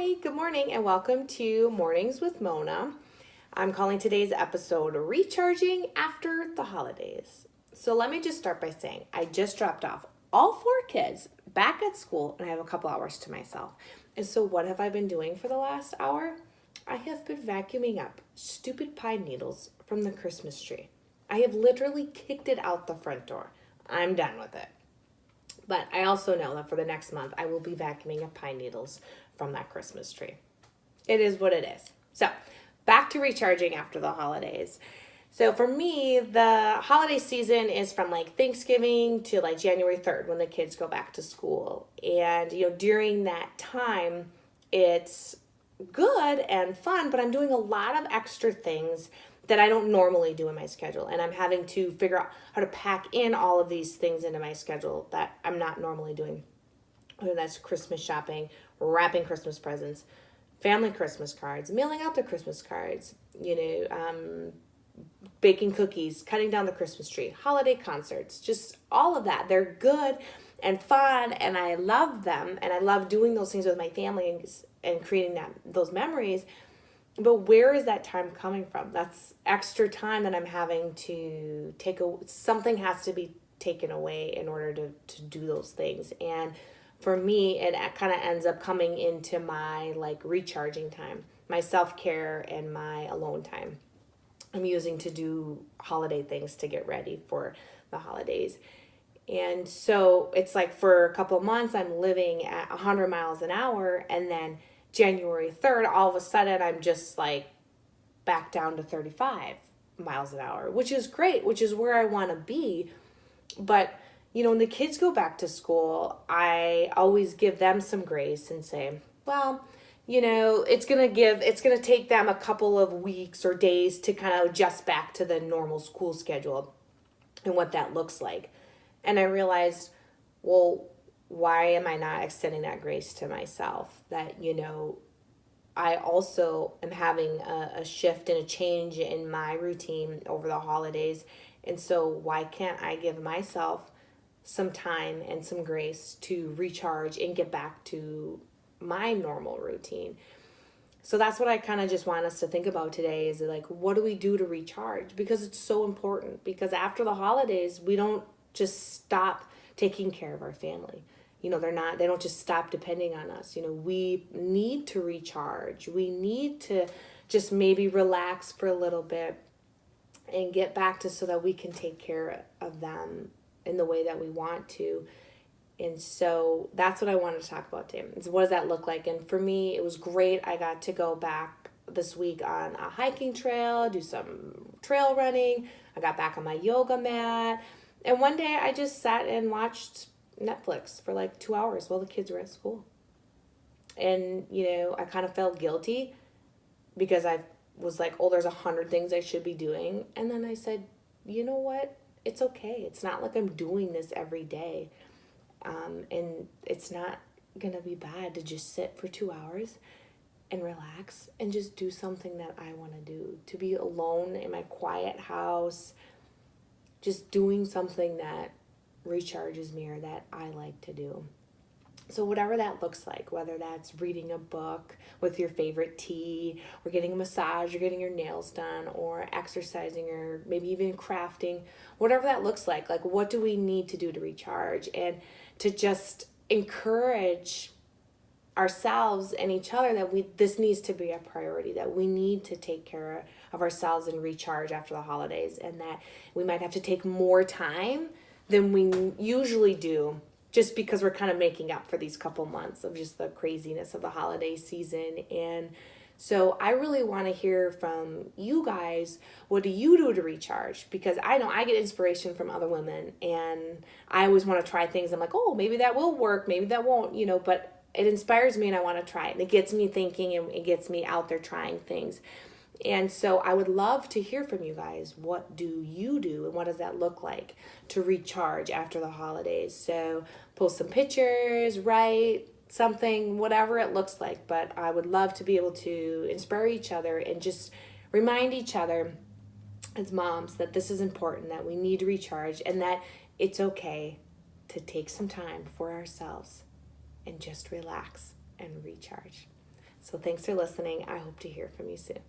Hi, good morning, and welcome to Mornings with Mona. I'm calling today's episode Recharging After the Holidays. So let me just start by saying I just dropped off all four kids back at school and I have a couple hours to myself. And so, what have I been doing for the last hour? I have been vacuuming up stupid pine needles from the Christmas tree. I have literally kicked it out the front door. I'm done with it. But I also know that for the next month, I will be vacuuming up pine needles from that Christmas tree. It is what it is. So, back to recharging after the holidays. So, for me, the holiday season is from like Thanksgiving to like January 3rd when the kids go back to school. And, during that time, it's good and fun, but I'm doing a lot of extra things that I don't normally do in my schedule. And I'm having to figure out how to pack in all of these things into my schedule that I'm not normally doing. Whether that's Christmas shopping, wrapping Christmas presents, family Christmas cards, mailing out the Christmas cards, baking cookies, cutting down the Christmas tree, holiday concerts, just all of that. They're good and fun, and I love them, and I love doing those things with my family and creating those memories. But where is that time coming from? That's extra time that I'm having to something has to be taken away in order to do those things. And for me, it kind of ends up coming into my like recharging time, my self-care and my alone time. I'm using to do holiday things to get ready for the holidays. And so it's like for a couple of months, I'm living at 100 miles an hour, and then January 3rd, all of a sudden, I'm just like back down to 35 miles an hour, which is great, which is where I want to be. But, when the kids go back to school, I always give them some grace and say, well, it's going to take them a couple of weeks or days to kind of adjust back to the normal school schedule and what that looks like. And I realized, well, why am I not extending that grace to myself? That, I also am having a shift and a change in my routine over the holidays. And so why can't I give myself some time and some grace to recharge and get back to my normal routine? So that's what I kind of just want us to think about today is like, what do we do to recharge? Because it's so important. Because after the holidays, we don't just stop taking care of our family. They don't just stop depending on us. We need to recharge. We need to just maybe relax for a little bit and get back to so that we can take care of them in the way that we want to. And so that's what I wanted to talk about today. Is what does that look like? And for me, it was great. I got to go back this week on a hiking trail, do some trail running. I got back on my yoga mat. And one day I just sat and watched Netflix for like 2 hours while the kids were at school. And, I kind of felt guilty because I was like, oh, there's 100 things I should be doing. And then I said, you know what? It's okay. It's not like I'm doing this every day. And it's not going to be bad to just sit for 2 hours and relax and just do something that I want to do. To be alone in my quiet house, just doing something that recharges me or that I like to do. So whatever that looks like, whether that's reading a book with your favorite tea, or getting a massage, or getting your nails done, or exercising, or maybe even crafting, whatever that looks like what do we need to do to recharge and to just encourage ourselves and each other that this needs to be a priority, that we need to take care of ourselves and recharge after the holidays, and that we might have to take more time than we usually do just because we're kind of making up for these couple months of just the craziness of the holiday season. And so I really want to hear from you guys. What do you do to recharge? Because I know I get inspiration from other women and I always want to try things. I'm like, oh, maybe that will work. Maybe that won't, but it inspires me and I want to try it. And it gets me thinking and it gets me out there trying things. And so I would love to hear from you guys. What do you do and what does that look like to recharge after the holidays? So post some pictures, write something, whatever it looks like. But I would love to be able to inspire each other and just remind each other as moms that this is important, that we need to recharge, and that it's okay to take some time for ourselves and just relax and recharge. So thanks for listening. I hope to hear from you soon.